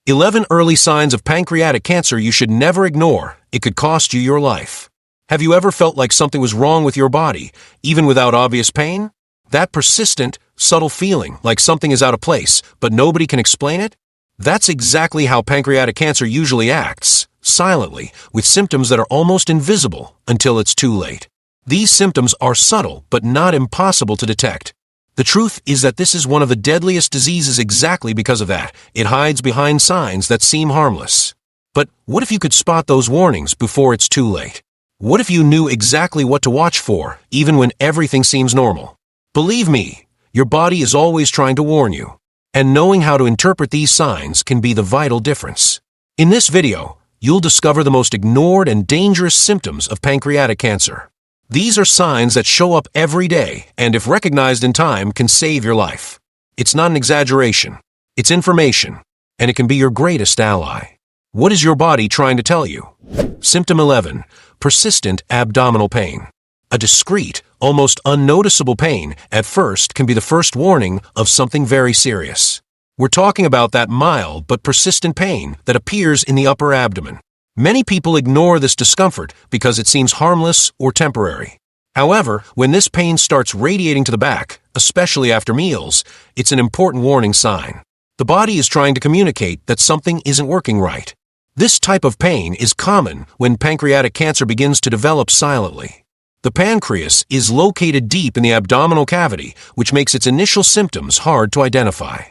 11 early signs of pancreatic cancer you should never ignore. It could cost you your life. Have you ever felt like something was wrong with your body, even without obvious pain? That persistent, subtle feeling, like something is out of place, but nobody can explain it? That's exactly how pancreatic cancer usually acts, silently, with symptoms that are almost invisible until it's too late. These symptoms are subtle, but not impossible to detect. The truth is that this is one of the deadliest diseases exactly because of that. It hides behind signs that seem harmless. But what if you could spot those warnings before it's too late? What if you knew exactly what to watch for, even when everything seems normal? Believe me, your body is always trying to warn you. And knowing how to interpret these signs can be the vital difference. In this video, you'll discover the most ignored and dangerous symptoms of pancreatic cancer. These are signs that show up every day and, if recognized in time, can save your life. It's not an exaggeration. It's information, and it can be your greatest ally. What is your body trying to tell you? Symptom 11. Persistent abdominal pain. A discreet, almost unnoticeable pain at first can be the first warning of something very serious. We're talking about that mild but persistent pain that appears in the upper abdomen. Many people ignore this discomfort because it seems harmless or temporary. However, when this pain starts radiating to the back, especially after meals, it's an important warning sign. The body is trying to communicate that something isn't working right. This type of pain is common when pancreatic cancer begins to develop silently. The pancreas is located deep in the abdominal cavity, which makes its initial symptoms hard to identify.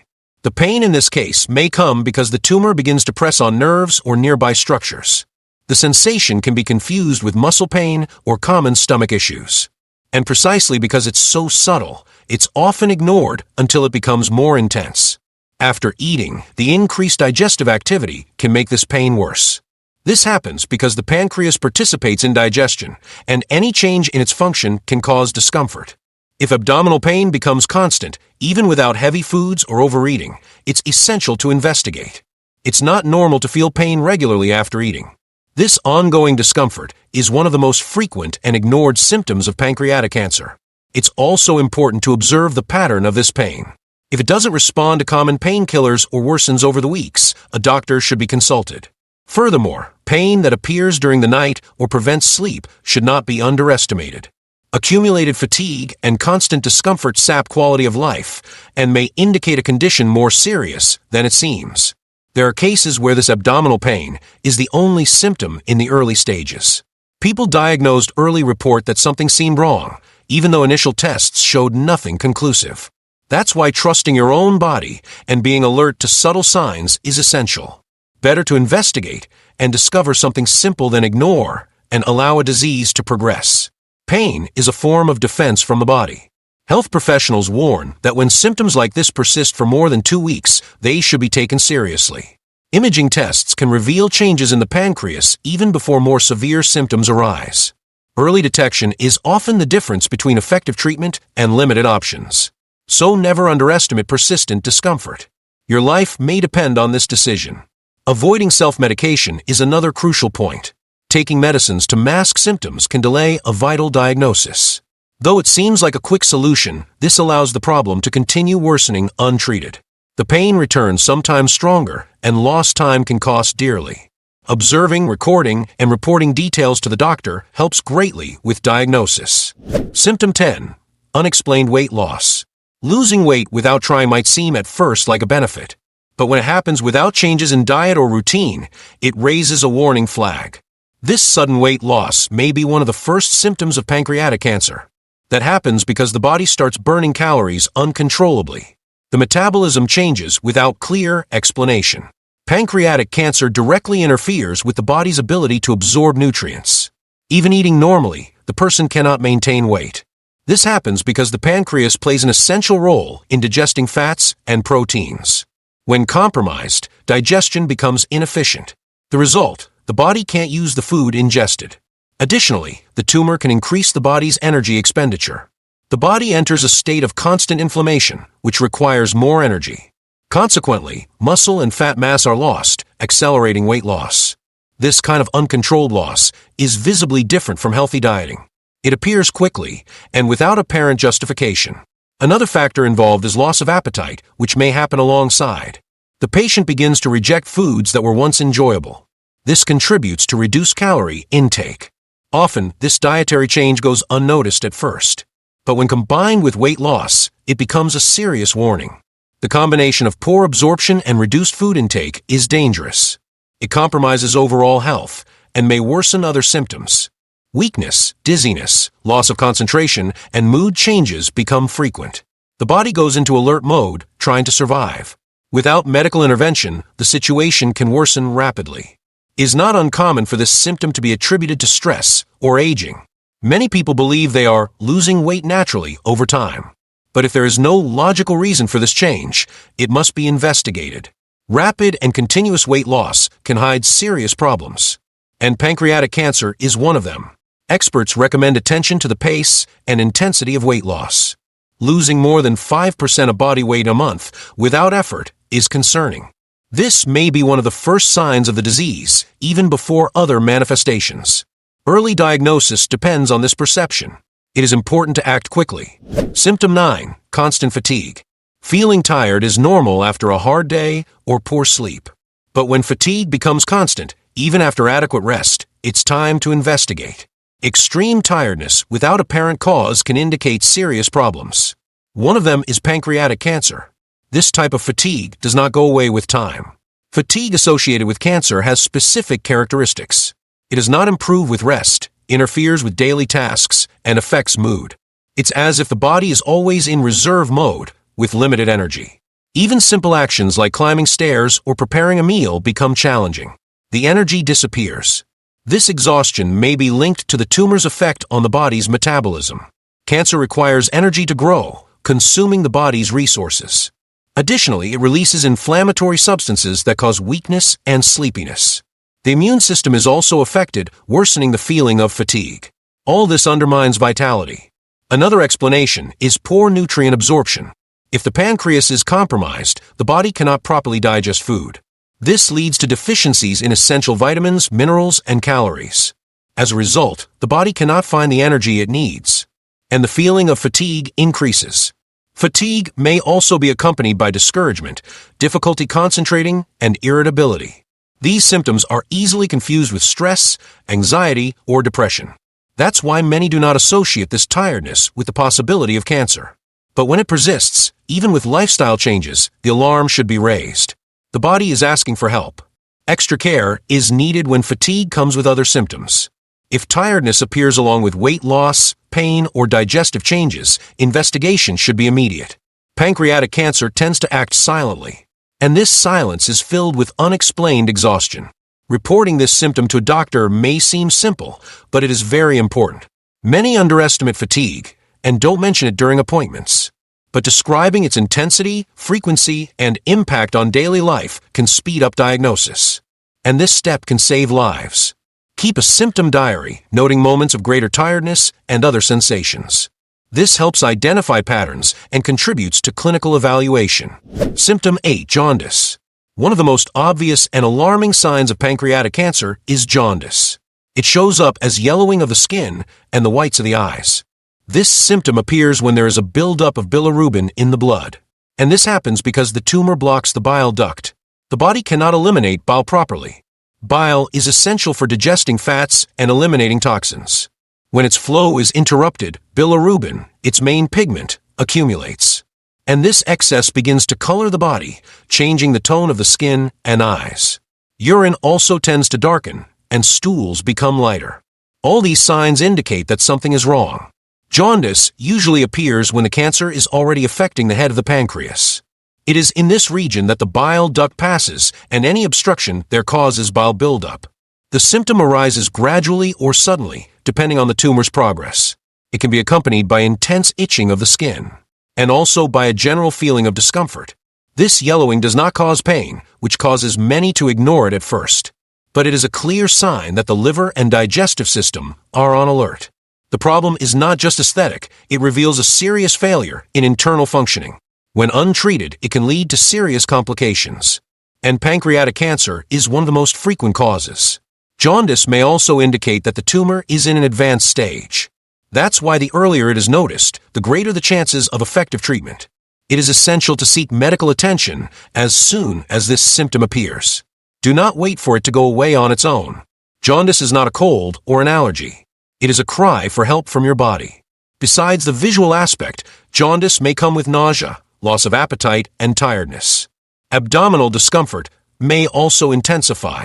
The pain in this case may come because the tumor begins to press on nerves or nearby structures. The sensation can be confused with muscle pain or common stomach issues. And precisely because it's so subtle, it's often ignored until it becomes more intense. After eating, the increased digestive activity can make this pain worse. This happens because the pancreas participates in digestion, and any change in its function can cause discomfort. If abdominal pain becomes constant, even without heavy foods or overeating, it's essential to investigate. It's not normal to feel pain regularly after eating. This ongoing discomfort is one of the most frequent and ignored symptoms of pancreatic cancer. It's also important to observe the pattern of this pain. If it doesn't respond to common painkillers or worsens over the weeks, a doctor should be consulted. Furthermore, pain that appears during the night or prevents sleep should not be underestimated. Accumulated fatigue and constant discomfort sap quality of life and may indicate a condition more serious than it seems. There are cases where this abdominal pain is the only symptom in the early stages. People diagnosed early report that something seemed wrong, even though initial tests showed nothing conclusive. That's why trusting your own body and being alert to subtle signs is essential. Better to investigate and discover something simple than ignore and allow a disease to progress. Pain is a form of defense from the body. Health professionals warn that when symptoms like this persist for more than 2 weeks, they should be taken seriously. Imaging tests can reveal changes in the pancreas even before more severe symptoms arise. Early detection is often the difference between effective treatment and limited options. So never underestimate persistent discomfort. Your life may depend on this decision. Avoiding self-medication is another crucial point. Taking medicines to mask symptoms can delay a vital diagnosis. Though it seems like a quick solution, this allows the problem to continue worsening untreated. The pain returns sometimes stronger, and lost time can cost dearly. Observing, recording, and reporting details to the doctor helps greatly with diagnosis. Symptom 10. Unexplained weight loss. Losing weight without trying might seem at first like a benefit. But when it happens without changes in diet or routine, it raises a warning flag. This sudden weight loss may be one of the first symptoms of pancreatic cancer. That happens because the body starts burning calories uncontrollably. The metabolism changes without clear explanation. Pancreatic cancer directly interferes with the body's ability to absorb nutrients. Even eating normally, the person cannot maintain weight. This happens because the pancreas plays an essential role in digesting fats and proteins. When compromised, digestion becomes inefficient. The result, the body can't use the food ingested. Additionally, the tumor can increase the body's energy expenditure. The body enters a state of constant inflammation, which requires more energy. Consequently, muscle and fat mass are lost, accelerating weight loss. This kind of uncontrolled loss is visibly different from healthy dieting. It appears quickly and without apparent justification. Another factor involved is loss of appetite, which may happen alongside. The patient begins to reject foods that were once enjoyable. This contributes to reduced calorie intake. Often, this dietary change goes unnoticed at first. But when combined with weight loss, it becomes a serious warning. The combination of poor absorption and reduced food intake is dangerous. It compromises overall health and may worsen other symptoms. Weakness, dizziness, loss of concentration, and mood changes become frequent. The body goes into alert mode, trying to survive. Without medical intervention, the situation can worsen rapidly. It is not uncommon for this symptom to be attributed to stress or aging. Many people believe they are losing weight naturally over time. But if there is no logical reason for this change, it must be investigated. Rapid and continuous weight loss can hide serious problems. And pancreatic cancer is one of them. Experts recommend attention to the pace and intensity of weight loss. Losing more than 5% of body weight a month without effort is concerning. This may be one of the first signs of the disease, even before other manifestations. Early diagnosis depends on this perception. It is important to act quickly. Symptom 9. Constant fatigue. Feeling tired is normal after a hard day or poor sleep. But when fatigue becomes constant, even after adequate rest, it's time to investigate. Extreme tiredness without apparent cause can indicate serious problems. One of them is pancreatic cancer. This type of fatigue does not go away with time. Fatigue associated with cancer has specific characteristics. It does not improve with rest, interferes with daily tasks, and affects mood. It's as if the body is always in reserve mode, with limited energy. Even simple actions like climbing stairs or preparing a meal become challenging. The energy disappears. This exhaustion may be linked to the tumor's effect on the body's metabolism. Cancer requires energy to grow, consuming the body's resources. Additionally, it releases inflammatory substances that cause weakness and sleepiness. The immune system is also affected, worsening the feeling of fatigue. All this undermines vitality. Another explanation is poor nutrient absorption. If the pancreas is compromised, the body cannot properly digest food. This leads to deficiencies in essential vitamins, minerals, and calories. As a result, the body cannot find the energy it needs, and the feeling of fatigue increases. Fatigue may also be accompanied by discouragement, difficulty concentrating, and irritability. These symptoms are easily confused with stress, anxiety, or depression. That's why many do not associate this tiredness with the possibility of cancer. But when it persists, even with lifestyle changes, the alarm should be raised. The body is asking for help. Extra care is needed when fatigue comes with other symptoms. If tiredness appears along with weight loss, pain, or digestive changes, investigation should be immediate. Pancreatic cancer tends to act silently, and this silence is filled with unexplained exhaustion. Reporting this symptom to a doctor may seem simple, but it is very important. Many underestimate fatigue and don't mention it during appointments. But describing its intensity, frequency, and impact on daily life can speed up diagnosis. And this step can save lives. Keep a symptom diary, noting moments of greater tiredness and other sensations. This helps identify patterns and contributes to clinical evaluation. Symptom 8. Jaundice. One of the most obvious and alarming signs of pancreatic cancer is jaundice. It shows up as yellowing of the skin and the whites of the eyes. This symptom appears when there is a buildup of bilirubin in the blood. And this happens because the tumor blocks the bile duct. The body cannot eliminate bile properly. Bile is essential for digesting fats and eliminating toxins. When its flow is interrupted, bilirubin, its main pigment, accumulates. And this excess begins to color the body, changing the tone of the skin and eyes. Urine also tends to darken, and stools become lighter. All these signs indicate that something is wrong. Jaundice usually appears when the cancer is already affecting the head of the pancreas. It is in this region that the bile duct passes, and any obstruction there causes bile buildup. The symptom arises gradually or suddenly, depending on the tumor's progress. It can be accompanied by intense itching of the skin, and also by a general feeling of discomfort. This yellowing does not cause pain, which causes many to ignore it at first. But it is a clear sign that the liver and digestive system are on alert. The problem is not just aesthetic, it reveals a serious failure in internal functioning. When untreated, it can lead to serious complications. And pancreatic cancer is one of the most frequent causes. Jaundice may also indicate that the tumor is in an advanced stage. That's why the earlier it is noticed, the greater the chances of effective treatment. It is essential to seek medical attention as soon as this symptom appears. Do not wait for it to go away on its own. Jaundice is not a cold or an allergy. It is a cry for help from your body. Besides the visual aspect, jaundice may come with nausea, loss of appetite, and tiredness. Abdominal discomfort may also intensify.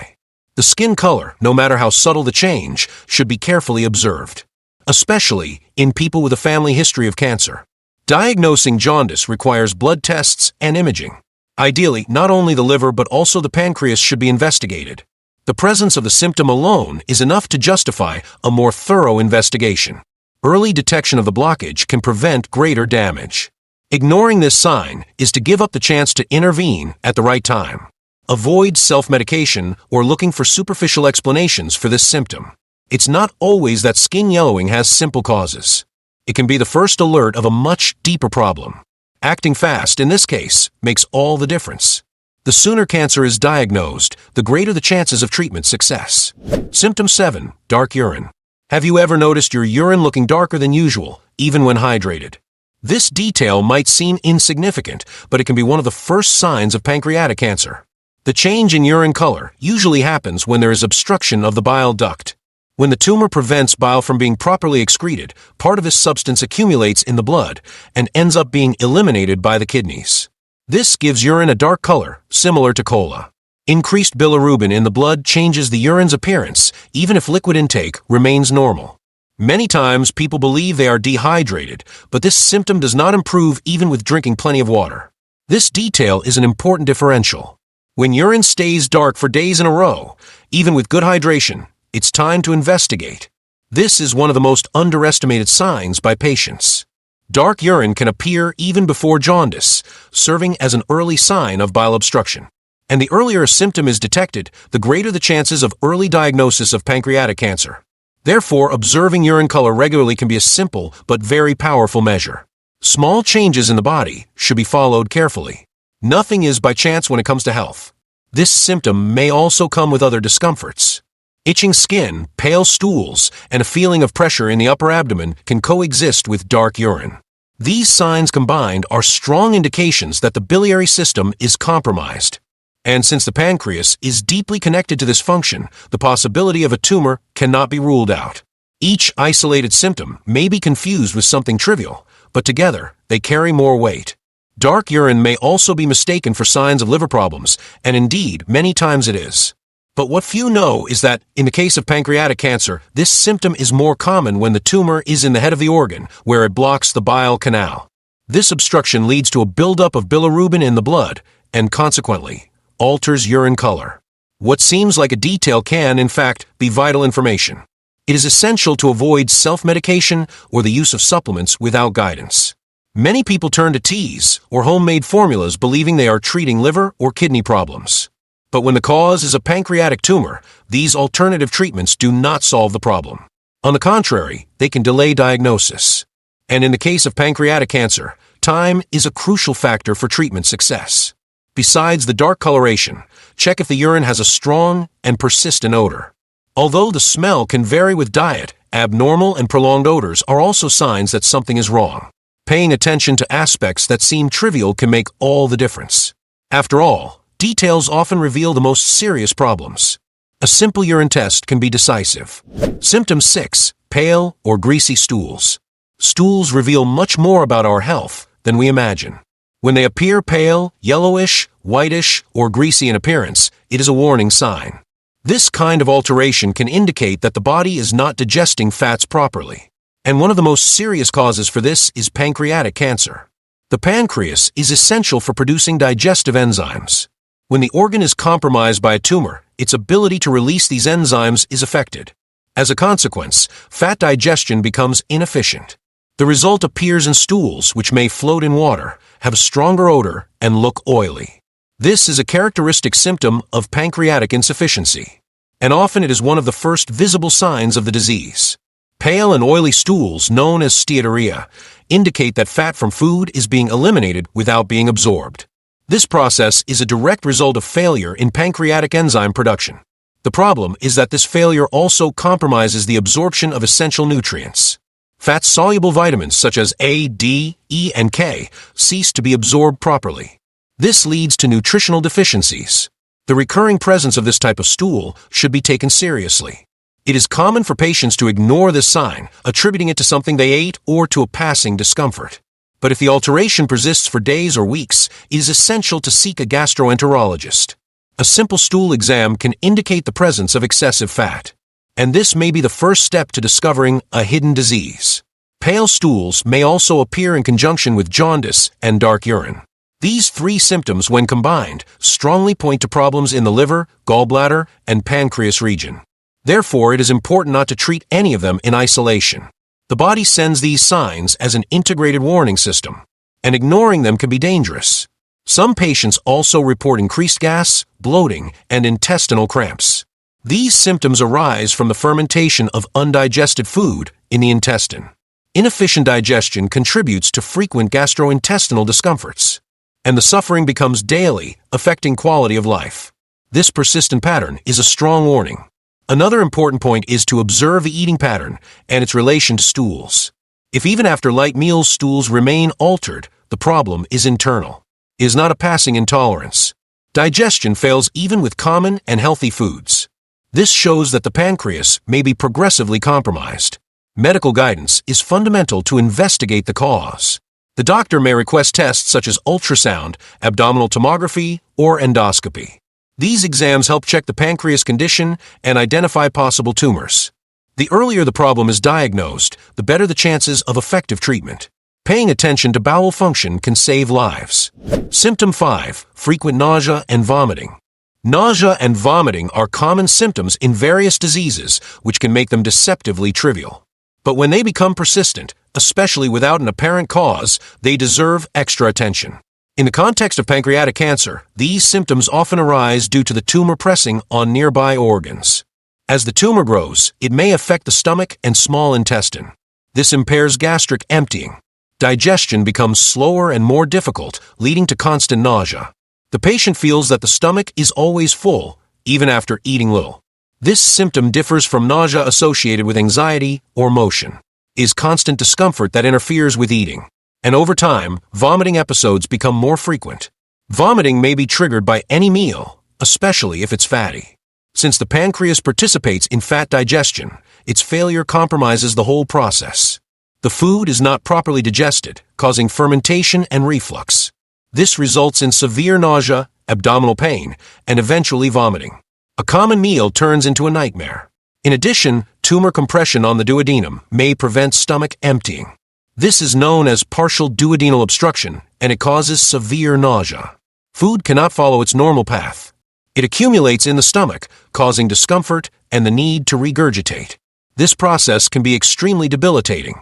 The skin color, no matter how subtle the change, should be carefully observed, especially in people with a family history of cancer. Diagnosing jaundice requires blood tests and imaging. Ideally, not only the liver but also the pancreas should be investigated. The presence of the symptom alone is enough to justify a more thorough investigation. Early detection of the blockage can prevent greater damage. Ignoring this sign is to give up the chance to intervene at the right time. Avoid self-medication or looking for superficial explanations for this symptom. It's not always that skin yellowing has simple causes. It can be the first alert of a much deeper problem. Acting fast, in this case, makes all the difference. The sooner cancer is diagnosed, the greater the chances of treatment success. Symptom 7. Dark urine. Have you ever noticed your urine looking darker than usual, even when hydrated? This detail might seem insignificant, but it can be one of the first signs of pancreatic cancer. The change in urine color usually happens when there is obstruction of the bile duct. When the tumor prevents bile from being properly excreted, part of this substance accumulates in the blood and ends up being eliminated by the kidneys. This gives urine a dark color, similar to cola. Increased bilirubin in the blood changes the urine's appearance, even if liquid intake remains normal. Many times people believe they are dehydrated, but this symptom does not improve even with drinking plenty of water. This detail is an important differential. When urine stays dark for days in a row, even with good hydration, it's time to investigate. This is one of the most underestimated signs by patients. Dark urine can appear even before jaundice, serving as an early sign of bile obstruction. And the earlier a symptom is detected, the greater the chances of early diagnosis of pancreatic cancer. Therefore, observing urine color regularly can be a simple but very powerful measure. Small changes in the body should be followed carefully. Nothing is by chance when it comes to health. This symptom may also come with other discomforts. Itching skin, pale stools, and a feeling of pressure in the upper abdomen can coexist with dark urine. These signs combined are strong indications that the biliary system is compromised. And since the pancreas is deeply connected to this function, the possibility of a tumor cannot be ruled out. Each isolated symptom may be confused with something trivial, but together they carry more weight. Dark urine may also be mistaken for signs of liver problems, and indeed, many times it is. But what few know is that, in the case of pancreatic cancer, this symptom is more common when the tumor is in the head of the organ, where it blocks the bile canal. This obstruction leads to a buildup of bilirubin in the blood, and consequently, alters urine color. What seems like a detail can, in fact, be vital information. It is essential to avoid self-medication or the use of supplements without guidance. Many people turn to teas or homemade formulas believing they are treating liver or kidney problems. But when the cause is a pancreatic tumor, these alternative treatments do not solve the problem. On the contrary, they can delay diagnosis. And in the case of pancreatic cancer, time is a crucial factor for treatment success. Besides the dark coloration, check if the urine has a strong and persistent odor. Although the smell can vary with diet, abnormal and prolonged odors are also signs that something is wrong. Paying attention to aspects that seem trivial can make all the difference. After all, details often reveal the most serious problems. A simple urine test can be decisive. Symptom 6. Pale or greasy stools. Stools reveal much more about our health than we imagine. When they appear pale, yellowish, whitish, or greasy in appearance, it is a warning sign. This kind of alteration can indicate that the body is not digesting fats properly. And one of the most serious causes for this is pancreatic cancer. The pancreas is essential for producing digestive enzymes. When the organ is compromised by a tumor, its ability to release these enzymes is affected. As a consequence, fat digestion becomes inefficient. The result appears in stools, which may float in water, have a stronger odor, and look oily. This is a characteristic symptom of pancreatic insufficiency, and often it is one of the first visible signs of the disease. Pale and oily stools, known as steatorrhea, indicate that fat from food is being eliminated without being absorbed. This process is a direct result of failure in pancreatic enzyme production. The problem is that this failure also compromises the absorption of essential nutrients. Fat-soluble vitamins such as A, D, E, and K cease to be absorbed properly. This leads to nutritional deficiencies. The recurring presence of this type of stool should be taken seriously. It is common for patients to ignore this sign, attributing it to something they ate or to a passing discomfort. But if the alteration persists for days or weeks, it is essential to seek a gastroenterologist. A simple stool exam can indicate the presence of excessive fat. And this may be the first step to discovering a hidden disease. Pale stools may also appear in conjunction with jaundice and dark urine. These three symptoms, when combined, strongly point to problems in the liver, gallbladder, and pancreas region. Therefore, it is important not to treat any of them in isolation. The body sends these signs as an integrated warning system, and ignoring them can be dangerous. Some patients also report increased gas, bloating, and intestinal cramps. These symptoms arise from the fermentation of undigested food in the intestine. Inefficient digestion contributes to frequent gastrointestinal discomforts, and the suffering becomes daily, affecting quality of life. This persistent pattern is a strong warning. Another important point is to observe the eating pattern and its relation to stools. If even after light meals stools remain altered, the problem is internal. It is not a passing intolerance. Digestion fails even with common and healthy foods. This shows that the pancreas may be progressively compromised. Medical guidance is fundamental to investigate the cause. The doctor may request tests such as ultrasound, abdominal tomography, or endoscopy. These exams help check the pancreas condition and identify possible tumors. The earlier the problem is diagnosed, the better the chances of effective treatment. Paying attention to bowel function can save lives. Symptom 5. Frequent nausea and vomiting. Nausea and vomiting are common symptoms in various diseases, which can make them deceptively trivial. But when they become persistent, especially without an apparent cause, they deserve extra attention. In the context of pancreatic cancer, these symptoms often arise due to the tumor pressing on nearby organs. As the tumor grows, it may affect the stomach and small intestine. This impairs gastric emptying. Digestion becomes slower and more difficult, leading to constant nausea. The patient feels that the stomach is always full, even after eating little. This symptom differs from nausea associated with anxiety or motion. It is constant discomfort that interferes with eating. And over time, vomiting episodes become more frequent. Vomiting may be triggered by any meal, especially if it's fatty. Since the pancreas participates in fat digestion, its failure compromises the whole process. The food is not properly digested, causing fermentation and reflux. This results in severe nausea, abdominal pain, and eventually vomiting. A common meal turns into a nightmare. In addition, tumor compression on the duodenum may prevent stomach emptying. This is known as partial duodenal obstruction, and it causes severe nausea. Food cannot follow its normal path. It accumulates in the stomach, causing discomfort and the need to regurgitate. This process can be extremely debilitating.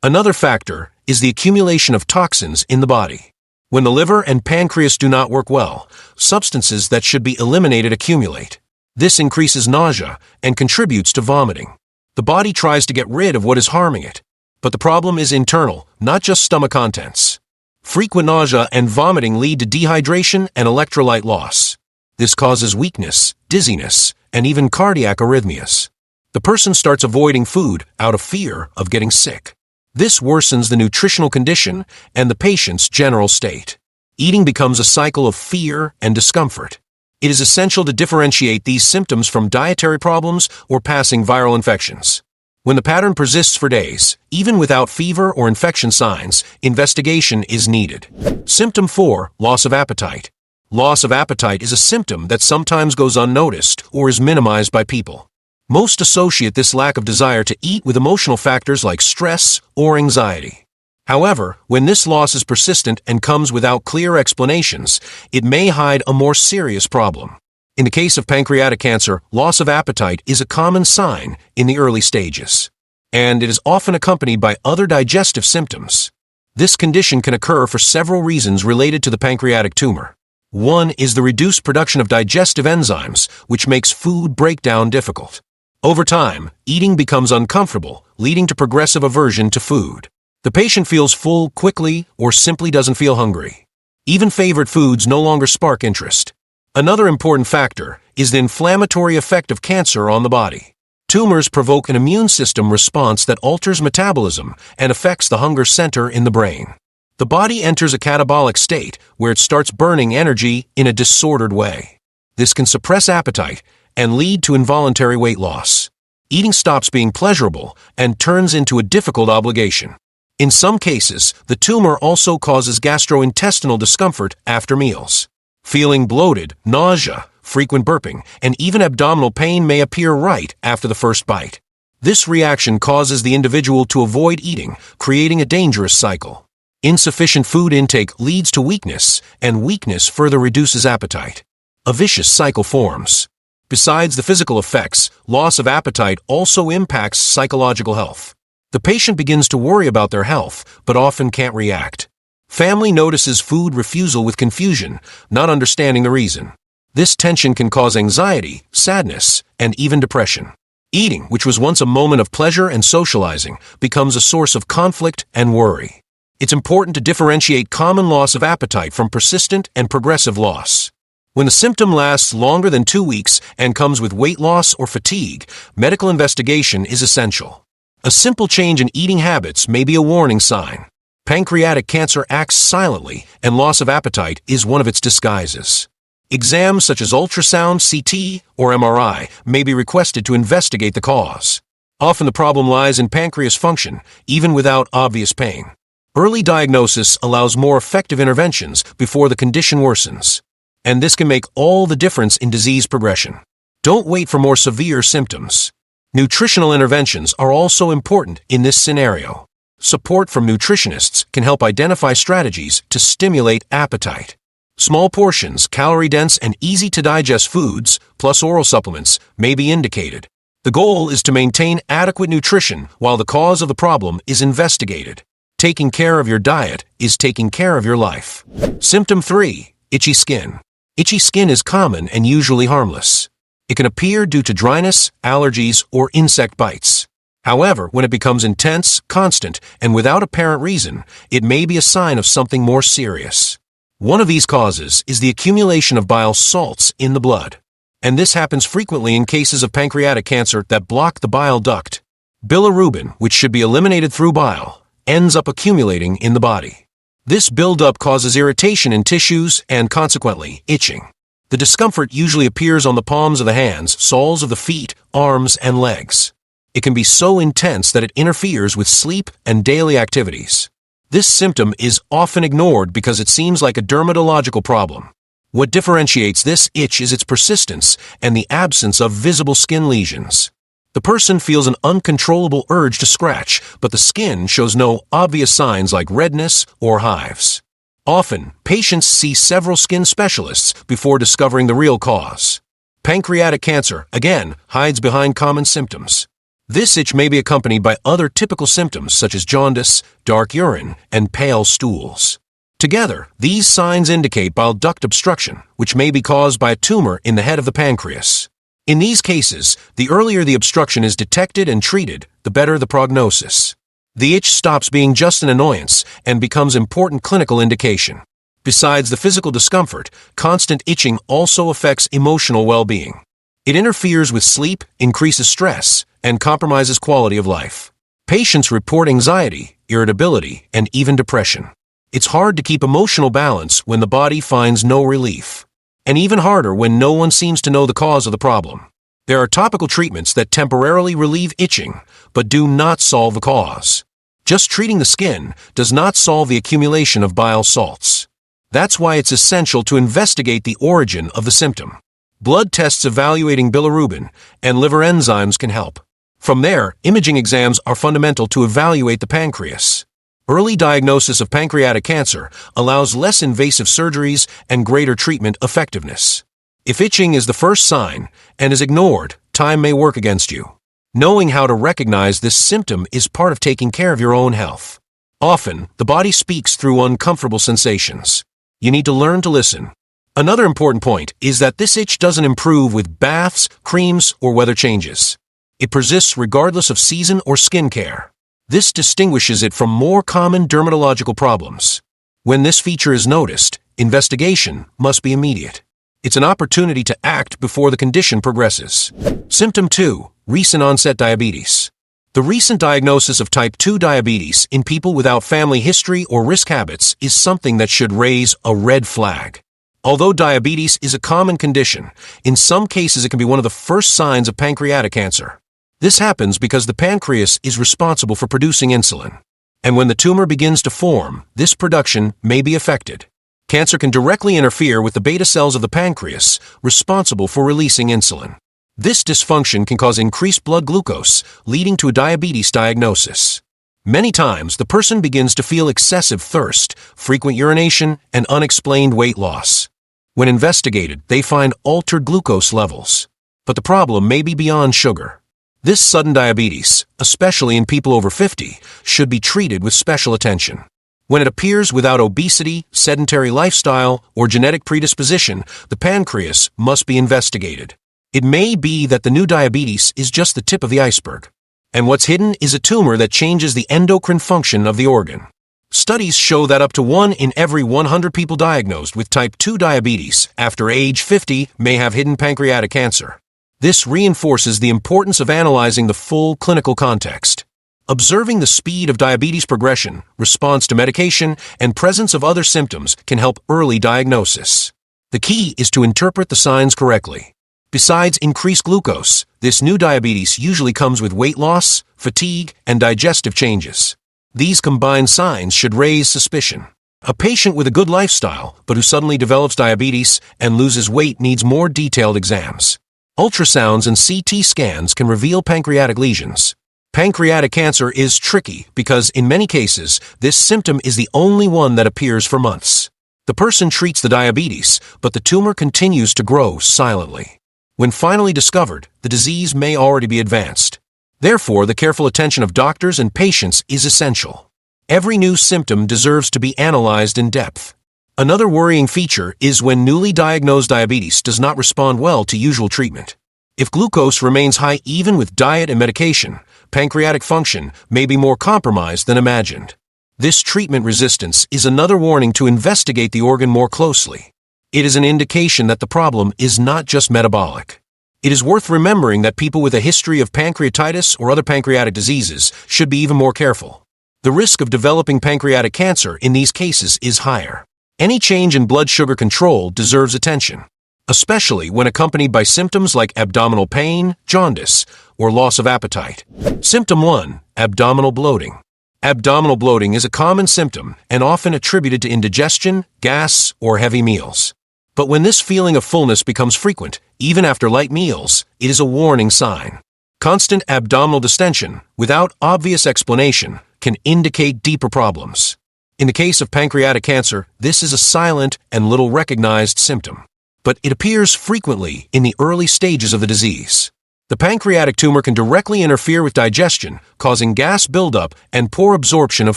Another factor is the accumulation of toxins in the body. When the liver and pancreas do not work well, substances that should be eliminated accumulate. This increases nausea and contributes to vomiting. The body tries to get rid of what is harming it, but the problem is internal, not just stomach contents. Frequent nausea and vomiting lead to dehydration and electrolyte loss. This causes weakness, dizziness, and even cardiac arrhythmias. The person starts avoiding food out of fear of getting sick. This worsens the nutritional condition and the patient's general state. Eating becomes a cycle of fear and discomfort. It is essential to differentiate these symptoms from dietary problems or passing viral infections. When the pattern persists for days, even without fever or infection signs, investigation is needed. Symptom 4. Loss of appetite. Loss of appetite is a symptom that sometimes goes unnoticed or is minimized by people. Most associate this lack of desire to eat with emotional factors like stress or anxiety. However, when this loss is persistent and comes without clear explanations, it may hide a more serious problem. In the case of pancreatic cancer, loss of appetite is a common sign in the early stages, and it is often accompanied by other digestive symptoms. This condition can occur for several reasons related to the pancreatic tumor. One is the reduced production of digestive enzymes, which makes food breakdown difficult. Over time, eating becomes uncomfortable, leading to progressive aversion to food. The patient feels full quickly or simply doesn't feel hungry. Even favorite foods no longer spark interest. Another important factor is the inflammatory effect of cancer on the body. Tumors provoke an immune system response that alters metabolism and affects the hunger center in the brain. The body enters a catabolic state where it starts burning energy in a disordered way. This can suppress appetite and lead to involuntary weight loss. Eating stops being pleasurable and turns into a difficult obligation. In some cases, the tumor also causes gastrointestinal discomfort after meals. Feeling bloated, nausea, frequent burping, and even abdominal pain may appear right after the first bite. This reaction causes the individual to avoid eating, creating a dangerous cycle. Insufficient food intake leads to weakness, and weakness further reduces appetite. A vicious cycle forms. Besides the physical effects, loss of appetite also impacts psychological health. The patient begins to worry about their health, but often can't react. Family notices food refusal with confusion, not understanding the reason. This tension can cause anxiety, sadness, and even depression. Eating, which was once a moment of pleasure and socializing, becomes a source of conflict and worry. It's important to differentiate common loss of appetite from persistent and progressive loss. When the symptom lasts longer than 2 weeks and comes with weight loss or fatigue, medical investigation is essential. A simple change in eating habits may be a warning sign. Pancreatic cancer acts silently, and loss of appetite is one of its disguises. Exams such as ultrasound, CT, or MRI may be requested to investigate the cause. Often the problem lies in pancreas function, even without obvious pain. Early diagnosis allows more effective interventions before the condition worsens. And this can make all the difference in disease progression. Don't wait for more severe symptoms. Nutritional interventions are also important in this scenario. Support from nutritionists can help identify strategies to stimulate appetite. Small portions, calorie-dense and easy-to-digest foods, plus oral supplements, may be indicated. The goal is to maintain adequate nutrition while the cause of the problem is investigated. Taking care of your diet is taking care of your life. Symptom 3. Itchy skin. Itchy skin is common and usually harmless. It can appear due to dryness, allergies, or insect bites. However, when it becomes intense, constant, and without apparent reason, it may be a sign of something more serious. One of these causes is the accumulation of bile salts in the blood. And this happens frequently in cases of pancreatic cancer that block the bile duct. Bilirubin, which should be eliminated through bile, ends up accumulating in the body. This buildup causes irritation in tissues and, consequently, itching. The discomfort usually appears on the palms of the hands, soles of the feet, arms, and legs. It can be so intense that it interferes with sleep and daily activities. This symptom is often ignored because it seems like a dermatological problem. What differentiates this itch is its persistence and the absence of visible skin lesions. The person feels an uncontrollable urge to scratch, but the skin shows no obvious signs like redness or hives. Often, patients see several skin specialists before discovering the real cause. Pancreatic cancer, again, hides behind common symptoms. This itch may be accompanied by other typical symptoms such as jaundice, dark urine, and pale stools. Together, these signs indicate bile duct obstruction, which may be caused by a tumor in the head of the pancreas. In these cases, the earlier the obstruction is detected and treated, the better the prognosis. The itch stops being just an annoyance and becomes important clinical indication. Besides the physical discomfort, constant itching also affects emotional well-being. It interferes with sleep, increases stress, and compromises quality of life. Patients report anxiety, irritability, and even depression. It's hard to keep emotional balance when the body finds no relief. And even harder when no one seems to know the cause of the problem. There are topical treatments that temporarily relieve itching, but do not solve the cause. Just treating the skin does not solve the accumulation of bile salts. That's why it's essential to investigate the origin of the symptom. Blood tests evaluating bilirubin and liver enzymes can help. From there, imaging exams are fundamental to evaluate the pancreas. Early diagnosis of pancreatic cancer allows less invasive surgeries and greater treatment effectiveness. If itching is the first sign and is ignored, time may work against you. Knowing how to recognize this symptom is part of taking care of your own health. Often, the body speaks through uncomfortable sensations. You need to learn to listen. Another important point is that this itch doesn't improve with baths, creams, or weather changes. It persists regardless of season or skin care. This distinguishes it from more common dermatological problems. When this feature is noticed, investigation must be immediate. It's an opportunity to act before the condition progresses. Symptom 2. Recent onset diabetes. The recent diagnosis of type 2 diabetes in people without family history or risk habits is something that should raise a red flag. Although diabetes is a common condition, in some cases it can be one of the first signs of pancreatic cancer. This happens because the pancreas is responsible for producing insulin. And when the tumor begins to form, this production may be affected. Cancer can directly interfere with the beta cells of the pancreas, responsible for releasing insulin. This dysfunction can cause increased blood glucose, leading to a diabetes diagnosis. Many times, the person begins to feel excessive thirst, frequent urination, and unexplained weight loss. When investigated, they find altered glucose levels. But the problem may be beyond sugar. This sudden diabetes, especially in people over 50, should be treated with special attention. When it appears without obesity, sedentary lifestyle, or genetic predisposition, the pancreas must be investigated. It may be that the new diabetes is just the tip of the iceberg. And what's hidden is a tumor that changes the endocrine function of the organ. Studies show that up to 1 in every 100 people diagnosed with type 2 diabetes after age 50 may have hidden pancreatic cancer. This reinforces the importance of analyzing the full clinical context. Observing the speed of diabetes progression, response to medication, and presence of other symptoms can help early diagnosis. The key is to interpret the signs correctly. Besides increased glucose, this new diabetes usually comes with weight loss, fatigue, and digestive changes. These combined signs should raise suspicion. A patient with a good lifestyle, but who suddenly develops diabetes and loses weight needs more detailed exams. Ultrasounds and CT scans can reveal pancreatic lesions. Pancreatic cancer is tricky because, in many cases, this symptom is the only one that appears for months. The person treats the diabetes, but the tumor continues to grow silently. When finally discovered, the disease may already be advanced. Therefore, the careful attention of doctors and patients is essential. Every new symptom deserves to be analyzed in depth. Another worrying feature is when newly diagnosed diabetes does not respond well to usual treatment. If glucose remains high even with diet and medication, pancreatic function may be more compromised than imagined. This treatment resistance is another warning to investigate the organ more closely. It is an indication that the problem is not just metabolic. It is worth remembering that people with a history of pancreatitis or other pancreatic diseases should be even more careful. The risk of developing pancreatic cancer in these cases is higher. Any change in blood sugar control deserves attention, especially when accompanied by symptoms like abdominal pain, jaundice, or loss of appetite. Symptom 1. Abdominal bloating. Abdominal bloating is a common symptom and often attributed to indigestion, gas, or heavy meals. But when this feeling of fullness becomes frequent, even after light meals, it is a warning sign. Constant abdominal distension, without obvious explanation, can indicate deeper problems. In the case of pancreatic cancer, this is a silent and little recognized symptom, but it appears frequently in the early stages of the disease. The pancreatic tumor can directly interfere with digestion, causing gas buildup and poor absorption of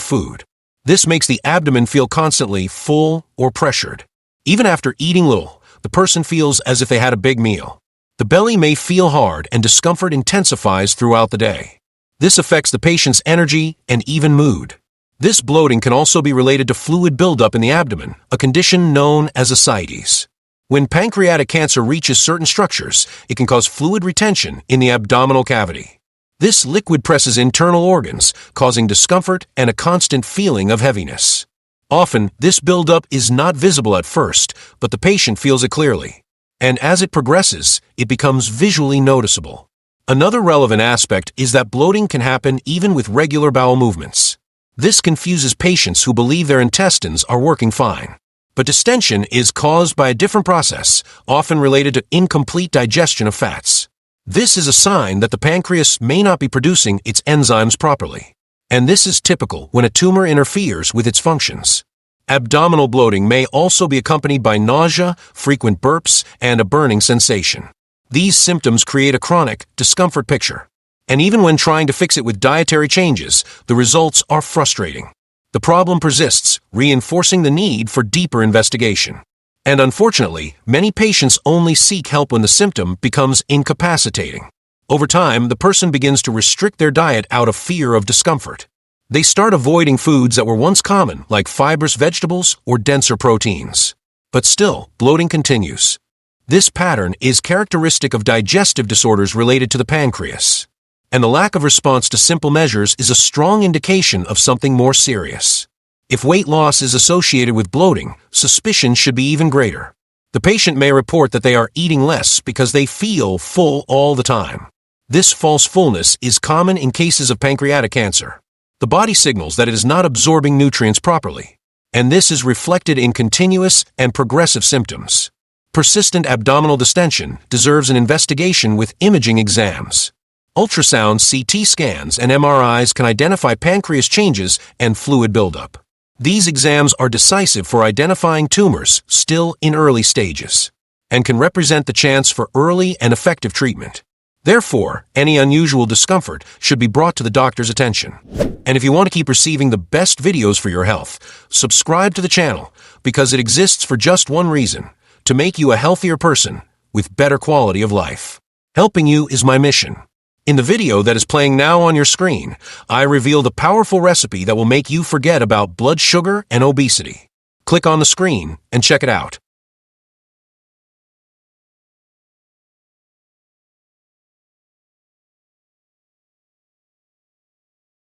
food. This makes the abdomen feel constantly full or pressured. Even after eating little, the person feels as if they had a big meal. The belly may feel hard and discomfort intensifies throughout the day. This affects the patient's energy and even mood. This bloating can also be related to fluid buildup in the abdomen, a condition known as ascites. When pancreatic cancer reaches certain structures, it can cause fluid retention in the abdominal cavity. This liquid presses internal organs, causing discomfort and a constant feeling of heaviness. Often, this buildup is not visible at first, but the patient feels it clearly. And as it progresses, it becomes visually noticeable. Another relevant aspect is that bloating can happen even with regular bowel movements. This confuses patients who believe their intestines are working fine. But distension is caused by a different process, often related to incomplete digestion of fats. This is a sign that the pancreas may not be producing its enzymes properly. And this is typical when a tumor interferes with its functions. Abdominal bloating may also be accompanied by nausea, frequent burps, and a burning sensation. These symptoms create a chronic discomfort picture. And even when trying to fix it with dietary changes, the results are frustrating. The problem persists, reinforcing the need for deeper investigation. And unfortunately, many patients only seek help when the symptom becomes incapacitating. Over time, the person begins to restrict their diet out of fear of discomfort. They start avoiding foods that were once common, like fibrous vegetables or denser proteins. But still, bloating continues. This pattern is characteristic of digestive disorders related to the pancreas, and the lack of response to simple measures is a strong indication of something more serious. If weight loss is associated with bloating, suspicion should be even greater. The patient may report that they are eating less because they feel full all the time. This false fullness is common in cases of pancreatic cancer. The body signals that it is not absorbing nutrients properly, and this is reflected in continuous and progressive symptoms. Persistent abdominal distension deserves an investigation with imaging exams. Ultrasound, CT scans, and MRIs can identify pancreas changes and fluid buildup. These exams are decisive for identifying tumors still in early stages, and can represent the chance for early and effective treatment. Therefore, any unusual discomfort should be brought to the doctor's attention. And if you want to keep receiving the best videos for your health, subscribe to the channel because it exists for just one reason: to make you a healthier person with better quality of life. Helping you is my mission. In the video that is playing now on your screen, I reveal the powerful recipe that will make you forget about blood sugar and obesity. Click on the screen and check it out.